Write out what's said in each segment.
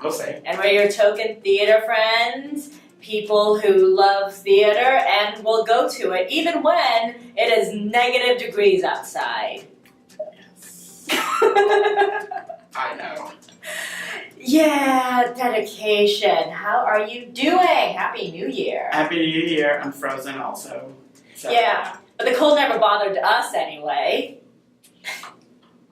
Jose. And we're your token theater friends, people who love theater and will go to it even when it is negative degrees outside. Yes. I know. Yeah, dedication. How are you doing? Happy New Year. Happy New Year. I'm frozen also. So, yeah, but the cold never bothered us anyway.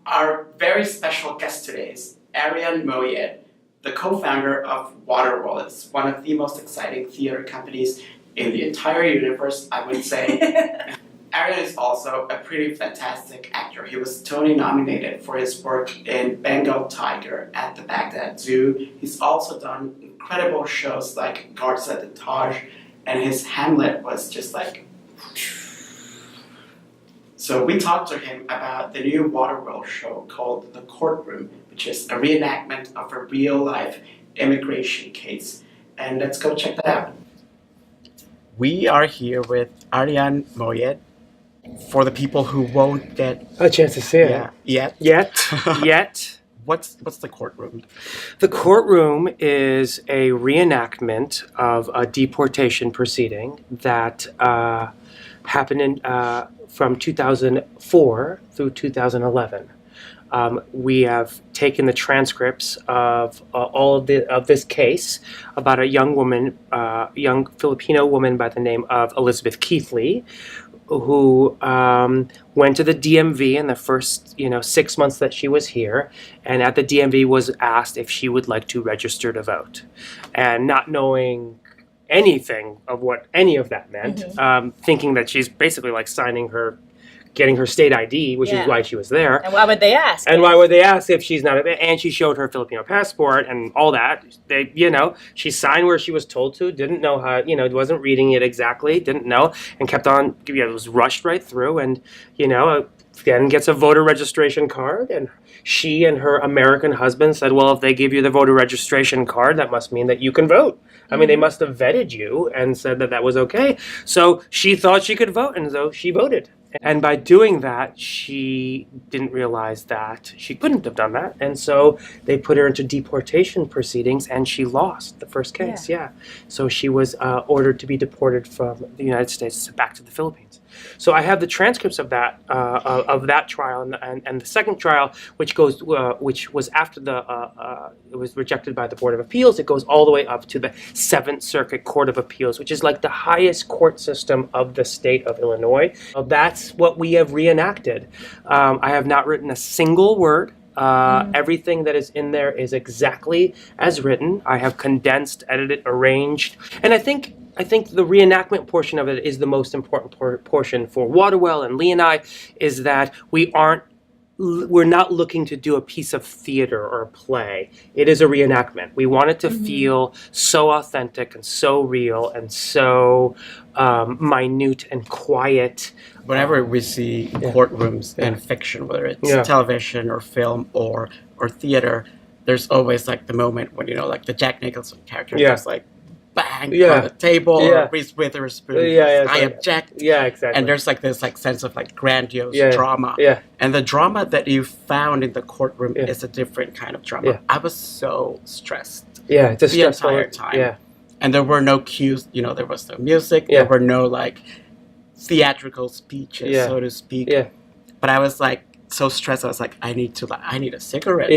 Our very special guest today is Arian Moayed, the co-founder of Waterwell. It's one of the most exciting theater companies in the entire universe, I would say. Arian is also a pretty fantastic actor. He was Tony nominated for his work in Bengal Tiger at the Baghdad Zoo. He's also done incredible shows like Guards at the Taj, and his Hamlet was just like... So we talked to him about the new Waterwell show called The Courtroom, which is a reenactment of a real-life immigration case. And let's go check that out. We are here with Arian Moayed. For the people who won't get a chance to see it yet. What's the Courtroom? The Courtroom is a reenactment of a deportation proceeding that happened from 2004 through 2011. We have taken the transcripts of all of this case about a young woman, young Filipino woman by the name of Elizabeth Keithley, who went to the DMV in the first 6 months that she was here, and at the DMV was asked if she would like to register to vote. And not knowing anything of what any of that meant, thinking that she's basically like getting her state ID, which is why she was there. And why would they ask? And why would they ask if she's not and she showed her Filipino passport and all that. They, she signed where she was told to, didn't know how, wasn't reading it exactly, didn't know, and kept on, it was rushed right through, and, then gets a voter registration card, and she and her American husband said, well, if they give you the voter registration card, that must mean that you can vote. I mean, they must have vetted you and said that that was okay. So she thought she could vote, and so she voted. And by doing that, she didn't realize that she couldn't have done that. And so they put her into deportation proceedings, and she lost the first case, So she was ordered to be deported from the United States back to the Philippines. So I have the transcripts of that trial and the second trial, which was after it was rejected by the Board of Appeals. It goes all the way up to the Seventh Circuit Court of Appeals, which is like the highest court system of the state of Illinois. That's what we have reenacted. I have not written a single word. Everything that is in there is exactly as written. I have condensed, edited, arranged, and I think the reenactment portion of it is the most important portion for Waterwell and Lee and I, is that we're not looking to do a piece of theater or a play. It is a reenactment. We want it to feel so authentic and so real and so minute and quiet. Whenever we see courtrooms in fiction, whether it's television or film or theater, there's always like the moment when, like the Jack Nicholson character just like bang on the table, or Reese Witherspoon, I object. Yeah, exactly. And there's like this sense of like grandiose drama. And the drama that you found in the Courtroom is a different kind of drama. I was so stressed. It's a the entire time. And there were no cues, there was no music, there were no like theatrical speeches, so to speak. But I was like so stressed. I was like, I need a cigarette.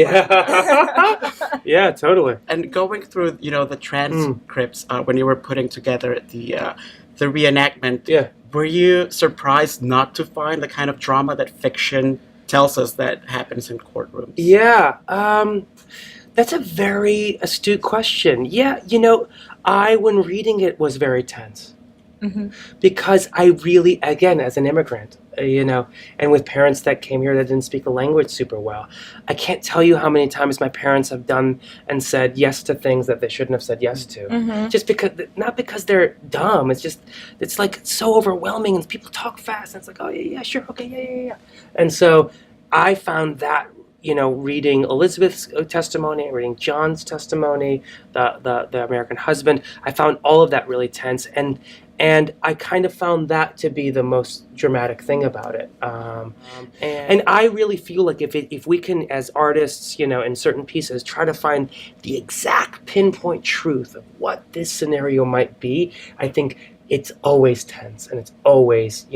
Yeah, totally. And going through, the transcripts when you were putting together the reenactment, were you surprised not to find the kind of drama that fiction tells us that happens in courtrooms? Yeah, that's a very astute question. Yeah, when reading it, was very tense. Because I really, again, as an immigrant, and with parents that came here that didn't speak the language super well, I can't tell you how many times my parents have done and said yes to things that they shouldn't have said yes to. Just because, not because they're dumb, it's like so overwhelming, and people talk fast, and it's like, oh, yeah, sure, okay, yeah. And so I found that, reading Elizabeth's testimony, reading John's testimony, the American husband, I found all of that really tense. And And I kind of found that to be the most dramatic thing about it. And I really feel like if we can, as artists, in certain pieces, try to find the exact pinpoint truth of what this scenario might be, I think it's always tense and it's always,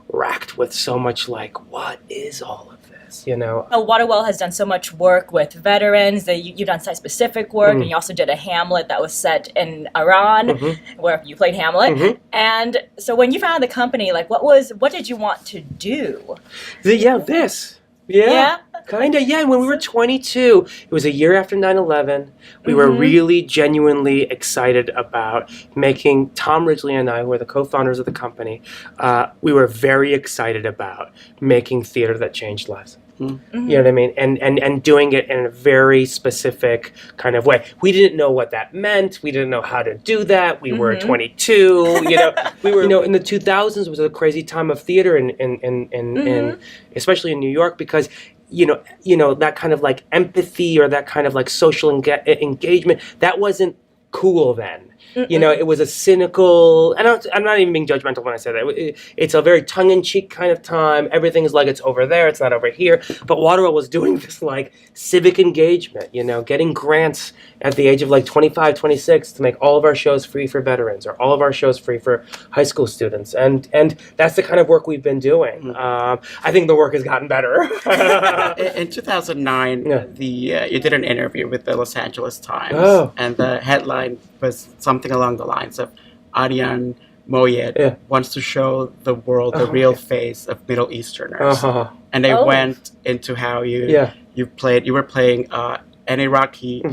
racked with so much like, what is all of this, Waterwell has done so much work with veterans. You've done site-specific work, and you also did a Hamlet that was set in Iran, where you played Hamlet. And so when you founded the company, like, what did you want to do? This. Yeah. Kind of, yeah. When we were 22, it was a year after 9/11. We were really genuinely excited about making, Tom Ridgely and I, who are the co-founders of the company, we were very excited about making theater that changed lives. You know what I mean? And doing it in a very specific kind of way. We didn't know what that meant. We didn't know how to do that. We were 22. We were, in the 2000s was a crazy time of theater in especially in New York, because that kind of like empathy or that kind of like social engagement, that wasn't cool then. It was a cynical, and I'm not even being judgmental when I say that. It's a very tongue-in-cheek kind of time. Everything's like it's over there, it's not over here. But Waterwell was doing this like civic engagement, getting grants at the age of like 25, 26 to make all of our shows free for veterans or all of our shows free for high school students. And that's the kind of work we've been doing. I think the work has gotten better. In 2009, you did an interview with the Los Angeles Times, and the headline was something along the lines of Arian Moayed wants to show the world the real face of Middle Easterners. And they went into how you were playing an Iraqi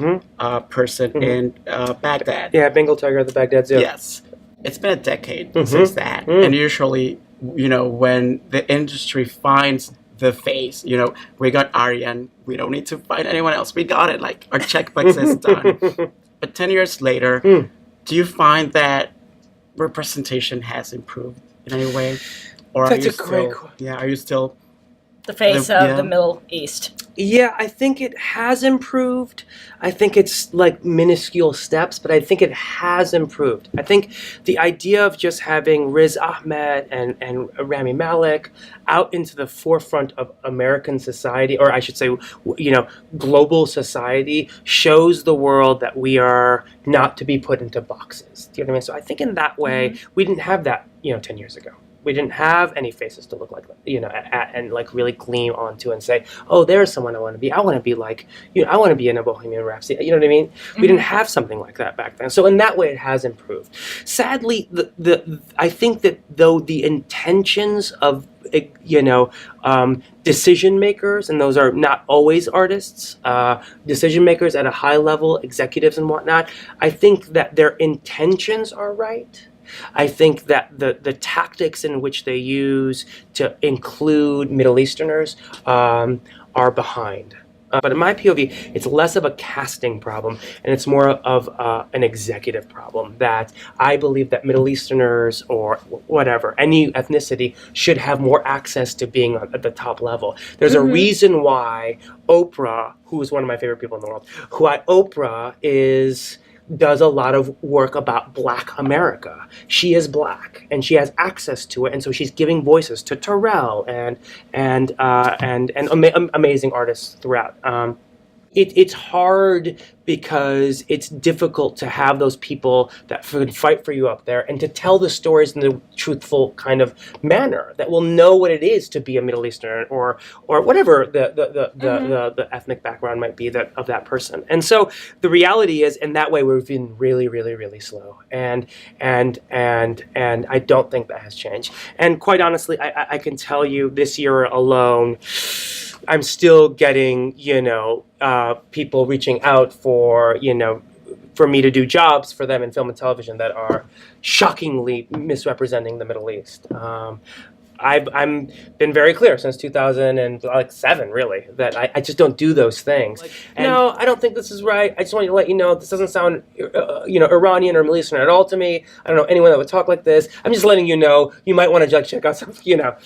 person in Baghdad. Yeah, Bengal Tiger at the Baghdad Zoo. Yes. It's been a decade since that. And usually, when the industry finds the face, we got Arian, we don't need to find anyone else. We got it. Like, our checkbox is done. But 10 years later, do you find that representation has improved in any way? Or are you still the face of the Middle East? Yeah, I think it has improved. I think it's like minuscule steps, but I think it has improved. I think the idea of just having Riz Ahmed and Rami Malek out into the forefront of American society, or I should say, global society, shows the world that we are not to be put into boxes. Do you know what I mean? So I think in that way, we didn't have that, 10 years ago. We didn't have any faces to look like, and like really gleam onto and say, oh, there's someone I want to be. I want to be like, I want to be in a Bohemian Rhapsody. You know what I mean? We didn't have something like that back then. So in that way, it has improved. Sadly, I think that though the intentions of decision makers, and those are not always artists, decision makers at a high level, executives and whatnot, I think that their intentions are right. I think that the tactics in which they use to include Middle Easterners are behind. But in my POV, it's less of a casting problem, and it's more of an executive problem, that I believe that Middle Easterners or whatever, any ethnicity, should have more access to being at the top level. There's a reason why Oprah, who is one of my favorite people in the world, Oprah does a lot of work about Black America. She is Black, and she has access to it, and so she's giving voices to Terrell and amazing artists throughout. It's hard because it's difficult to have those people that fight for you up there and to tell the stories in a truthful kind of manner that will know what it is to be a Middle Eastern or whatever the ethnic background might be of that person. And so the reality is, in that way, we've been really, really, really slow. And I don't think that has changed. And quite honestly, I can tell you this year alone, I'm still getting, people reaching out for me to do jobs for them in film and television that are shockingly misrepresenting the Middle East. I've been very clear since 2007, really, that I just don't do those things. No, I don't think this is right. I just want to let you know this doesn't sound, Iranian or Middle Eastern at all to me. I don't know anyone that would talk like this. I'm just letting you know you might want to check out something. Did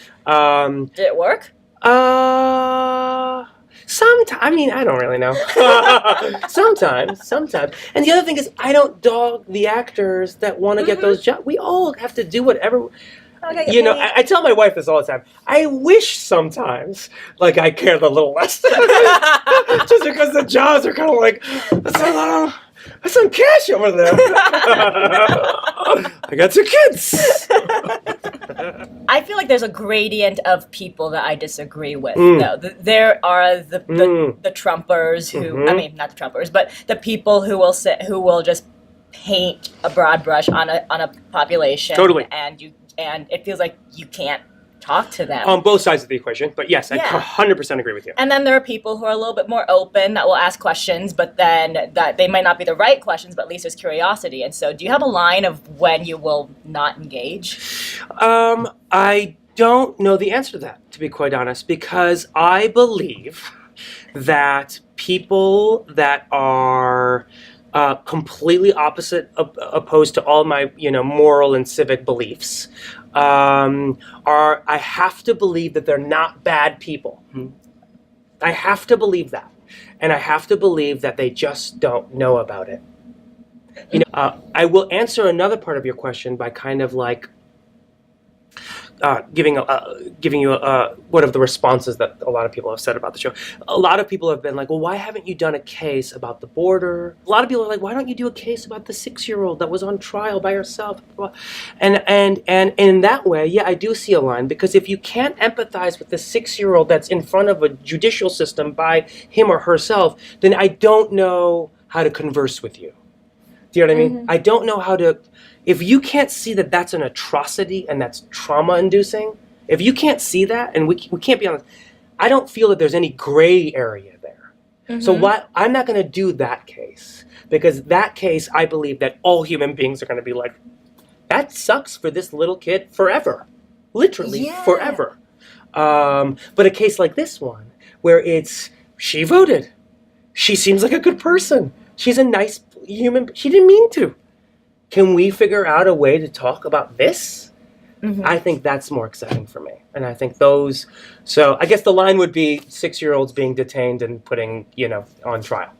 it work? Sometimes, I mean, I don't really know. Sometimes. And the other thing is, I don't dog the actors that want to get those jobs. We all have to do whatever. You know, I tell my wife this all the time. I wish sometimes, like, I cared a little less. Just because the jobs are kind of like, that's some cash over there. I got 2 kids. I feel like there's a gradient of people that I disagree with. No, there are the Trumpers who, I mean, not the Trumpers, but the people who will just paint a broad brush on a population. Totally. And it feels like you can't talk to them. On both sides of the equation, but yes, I 100% agree with you. And then there are people who are a little bit more open that will ask questions, but then that they might not be the right questions, but at least there's curiosity. And so do you have a line of when you will not engage? I don't know the answer to that, to be quite honest, because I believe that people that are completely opposed to all my, moral and civic beliefs, I have to believe that they're not bad people. I have to believe that. And I have to believe that they just don't know about it. I will answer another part of your question by kind of like giving you one of the responses that a lot of people have said about the show. A lot of people have been like, well, why haven't you done a case about the border? A lot of people are like, why don't you do a case about the 6-year-old that was on trial by herself? And in that way, yeah, I do see a line, because if you can't empathize with the 6-year-old that's in front of a judicial system by him or herself, then I don't know how to converse with you. Do you know what I mean? I don't know how to. If you can't see that that's an atrocity and that's trauma-inducing, if you can't see that, and we can't be honest, I don't feel that there's any gray area there. So I'm not going to do that case, because that case, I believe that all human beings are going to be like, that sucks for this little kid forever, literally forever. But a case like this one, where she voted, she seems like a good person, she's a nice human, she didn't mean to. Can we figure out a way to talk about this? I think that's more exciting for me. And I think so I guess the line would be 6-year-olds being detained and putting, on trial.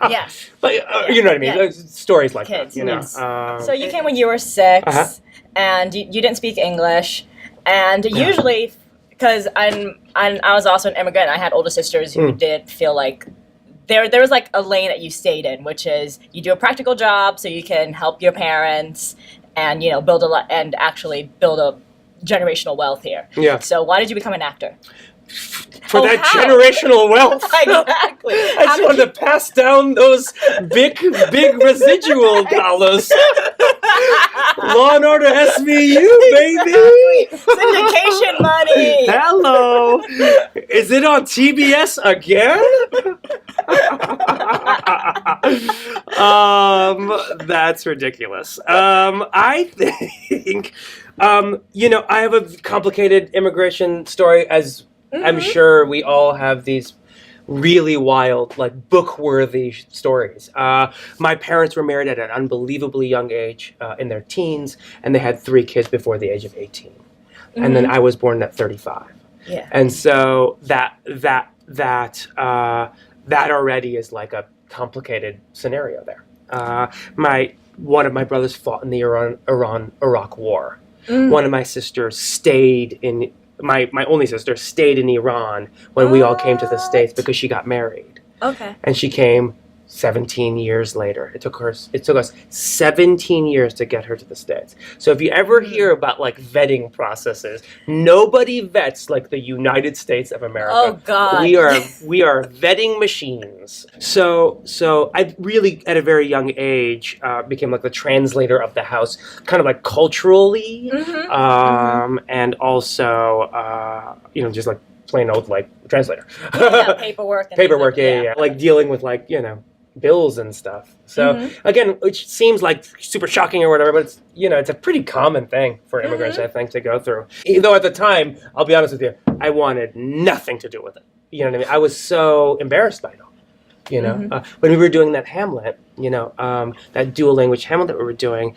Yes. But you know what I mean? Yeah. Stories like Kids, that, yes. So you came when you were 6, and you didn't speak English. And usually, because I was also an immigrant, I had older sisters who did feel like there was like a lane that you stayed in, which is you do a practical job so you can help your parents and build actually build a generational wealth here. Yeah. So why did you become an actor? For that generational wealth. Exactly. I just wanted to pass down those big residual dollars. Law and Order SVU, baby. Syndication money. Hello. Is it on TBS again? That's ridiculous. I think, I have a complicated immigration story, as I'm sure we all have these really wild, like book-worthy stories. My parents were married at an unbelievably young age, in their teens, and they had 3 kids before the age of 18. And then I was born at 35. Yeah. And so that already is like a complicated scenario there. One of my brothers fought in the Iran-Iraq War. One of my sisters stayed in. My only sister stayed in Iran when we all came to the States because she got married. Okay. And she came 17 years later. It took us 17 years to get her to the States. So if you ever hear about like vetting processes, nobody vets like the United States of America. Oh God. We are vetting machines. So I really at a very young age became like the translator of the house, kind of like culturally, and also just like plain old like translator. Paperwork. Yeah. Like dealing with like bills and stuff. So again, which seems like super shocking or whatever, but it's it's a pretty common thing for immigrants, I think, to go through. Even though at the time, I'll be honest with you, I wanted nothing to do with it. You know what I mean? I was so embarrassed by it all. When we were doing that Hamlet, that dual language Hamlet that we were doing,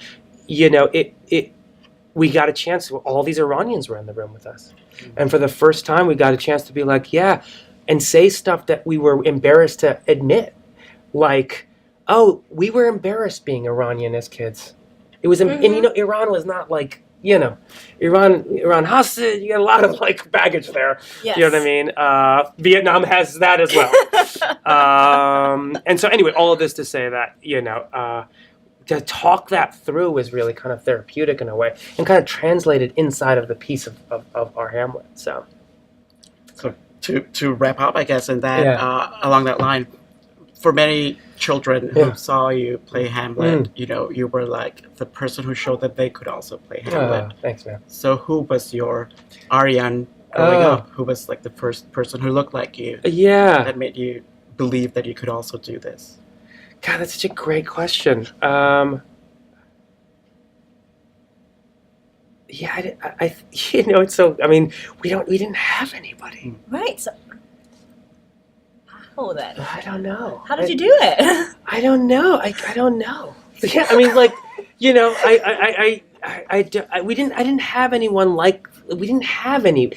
we got a chance. All these Iranians were in the room with us, and for the first time, we got a chance to be like, yeah. and say stuff that we were embarrassed to admit. Like, oh, we were embarrassed being Iranian as kids. It was, and Iran was not like, Iran hostage, you got a lot of like baggage there. Yes. You know what I mean? Vietnam has that as well. And so anyway, all of this to say that, to talk that through is really kind of therapeutic in a way and kind of translated inside of the piece of our Hamlet. So to wrap up, I guess, in that along that line, for many children who saw you play Hamlet, you were like the person who showed that they could also play Hamlet. Thanks, man. So who was your Arian growing up? Who was like the first person who looked like you? Yeah. That made you believe that you could also do this? God, that's such a great question. It's so, I mean, we didn't have anybody. Right. So, how then? I don't know. How did you do it? I don't know. I don't know. Yeah, I mean, like, I didn't have anyone like, we didn't have any,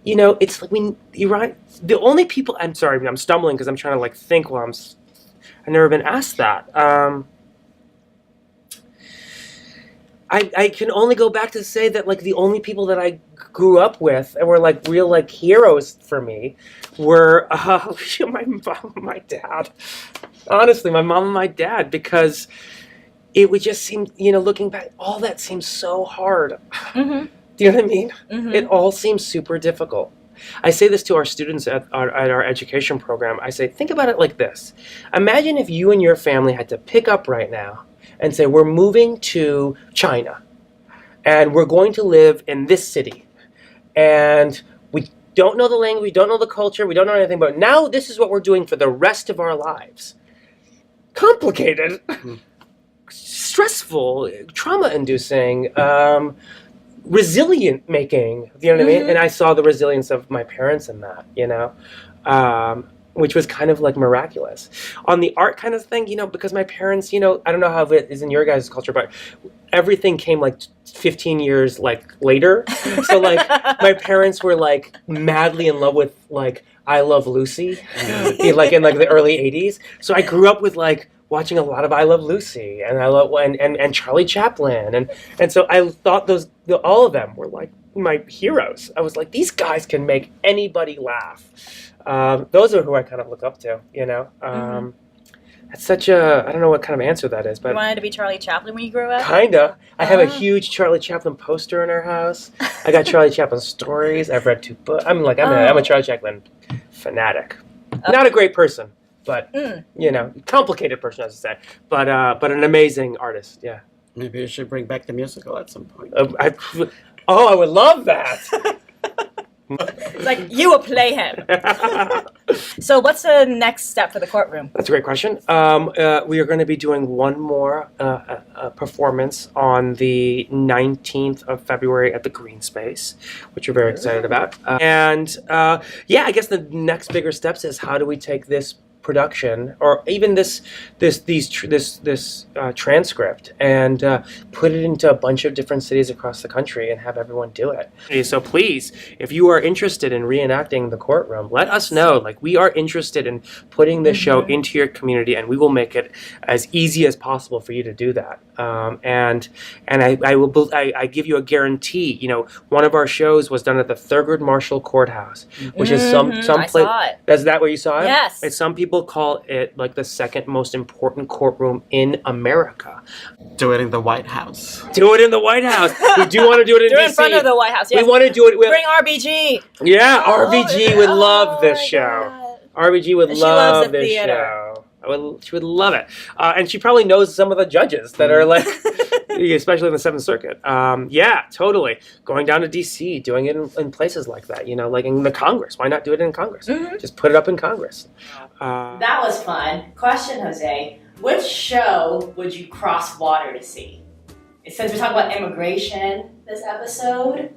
it's like the only people, I'm sorry, I'm stumbling because I'm trying to like think while I've never been asked that. I can only go back to say that like the only people that I grew up with and were like real like heroes for me were my mom and my dad. Honestly, my mom and my dad, because it would just seem, looking back, all that seems so hard. Mm-hmm. Do you know what I mean? Mm-hmm. It all seems super difficult. I say this to our students at our education program. I say, think about it like this. Imagine if you and your family had to pick up right now and say, we're moving to China and we're going to live in this city. And we don't know the language, we don't know the culture, we don't know anything, but now this is what we're doing for the rest of our lives. Complicated, stressful, trauma-inducing, resilient making, you know what I mean? And I saw the resilience of my parents in that, which was kind of like miraculous. On the art kind of thing, because my parents, I don't know how it is in your guys' culture, but everything came like 15 years like later. So like my parents were like madly in love with like I Love Lucy, like in like the early 80s. So I grew up with like watching a lot of I Love Lucy and and Charlie Chaplin and so I thought all of them were like my heroes. I was like, these guys can make anybody laugh. Those are who I kind of look up to, That's such a, I don't know what kind of answer that is, but you wanted to be Charlie Chaplin when you grew up? Kinda. I have a huge Charlie Chaplin poster in our house. I got Charlie Chaplin stories. I've read 2 books. I'm a Charlie Chaplin fanatic. Okay. Not a great person, but complicated person, as I say. But an amazing artist. Yeah. Maybe you should bring back the musical at some point. I would love that. It's like, you will play him. So what's the next step for the Courtroom? That's a great question. We are going to be doing one more performance on the 19th of February at the Green Space, which we're very excited about. I guess the next bigger steps is how do we take this production or even this transcript and put it into a bunch of different cities across the country and have everyone do it. So please, if you are interested in reenacting the Courtroom, let us know. Like, we are interested in putting this show into your community, and we will make it as easy as possible for you to do that. I give you a guarantee. One of our shows was done at the Thurgood Marshall Courthouse, which is some place. Is that where you saw it? Yes. It's some people call it like the second most important courtroom in America. Do it in the White House. Do it in the White House. We do want to do it in DC. In front of the White House. Yes. We want to do it. Bring RBG. Yeah, RBG would love this show. God. RBG would love this theater. show. She would love it. And she probably knows some of the judges that are like, especially in the 7th Circuit. Yeah, totally. Going down to DC, doing it in places like that, like in the Congress. Why not do it in Congress? Mm-hmm. Just put it up in Congress. That was fun. Question, Jose. Which show would you cross water to see? Since we're talking about immigration this episode.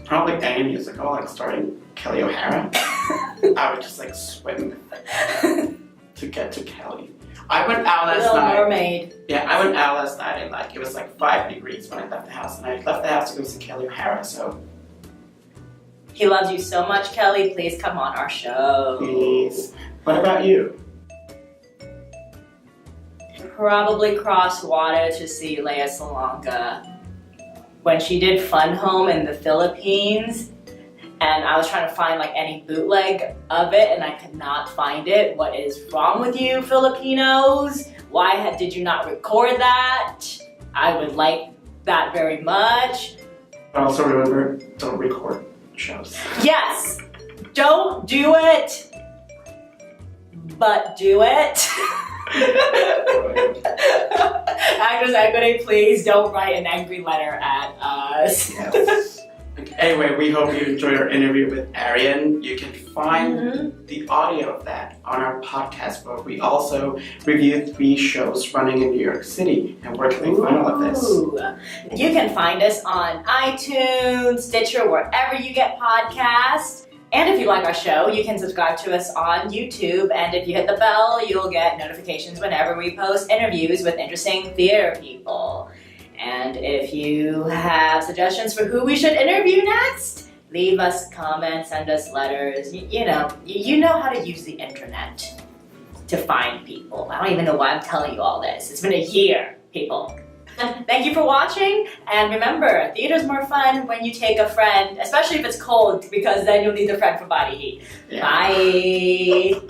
Probably any musical, like starting Kelly O'Hara. I would just like swim to get to Kelly. I went out last Little night. Mermaid. Yeah, I went out last night and like it was like 5 degrees when I left the house, and I left the house to go see Kelly O'Hara. So He loves you so much, Kelly. Please come on our show. Please. What about you? Probably cross water to see Lea Salonga. When she did Fun Home in the Philippines, and I was trying to find like any bootleg of it, and I could not find it. What is wrong with you, Filipinos? Why did you not record that? I would like that very much. But also remember, don't record shows. Yes, don't do it, but do it. Actors Equity, please don't write an angry letter at us. Yes. Anyway, we hope you enjoyed our interview with Arian. You can find the audio of that on our podcast, where we also review 3 shows running in New York City. And where can we find all of this? You can find us on iTunes, Stitcher, wherever you get podcasts. And if you like our show, you can subscribe to us on YouTube. And if you hit the bell, you'll get notifications whenever we post interviews with interesting theater people. And if you have suggestions for who we should interview next, leave us comments, send us letters. You know how to use the internet to find people. I don't even know why I'm telling you all this. It's been a year, people. Thank you for watching, and remember, theater's more fun when you take a friend, especially if it's cold, because then you'll need a friend for body heat. Yeah. Bye!